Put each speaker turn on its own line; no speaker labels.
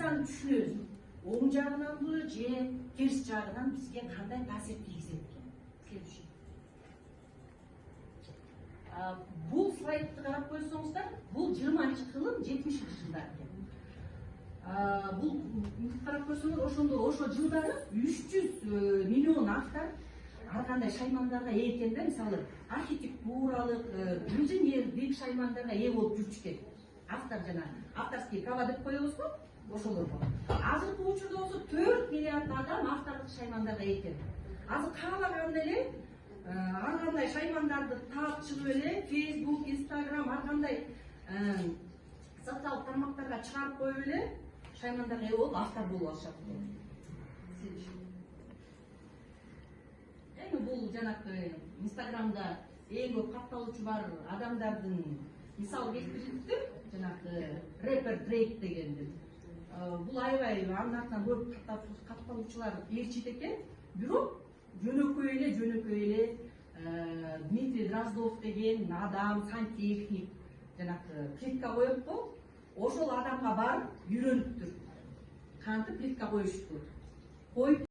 акчаны түшүнөбүз. Оң жагынанбы же терс жагынан бизге кандай таасир тийгизет экен? Следующий. Бул слайдты карап койсоңуздар, бул 20-кылым 70-жылдар экен. Бул карап койсоңуз, ошо жылдары 300 миллион автор ар кандай шаймандарга ээ экен да, мисалы архитектуралык, инженердик шаймандарга ээ болуп жүрчү экен. Автор жана авторский права деп коебуз го, ошолорго. Азыркы учурда болсо 4 миллиард адам авторлук шаймандарга ээ экен. Азыр каалаганда эле ар кандай шаймандарды таап чыгып эле Facebook, Instagram, ар кандай социалдык тармактарга чыгарып коюп эле шаймандарга ээ болуп автор болуп алышат. Эми бул жанакы Инстаграмда эң көп катталуучу бар адамдардын мисал келтириптир. Жанакы рэпер Дрейк дегенди. Бул аябай анын артынан көп катталуучулар ээрчит экен. Бирок жөнөкөй эле Дмитрий Дроздов деген адам, сантехник, жанакы плитка коет го. Ошол адамга барып үйрөнүптүр. Кантип плитка коюшту.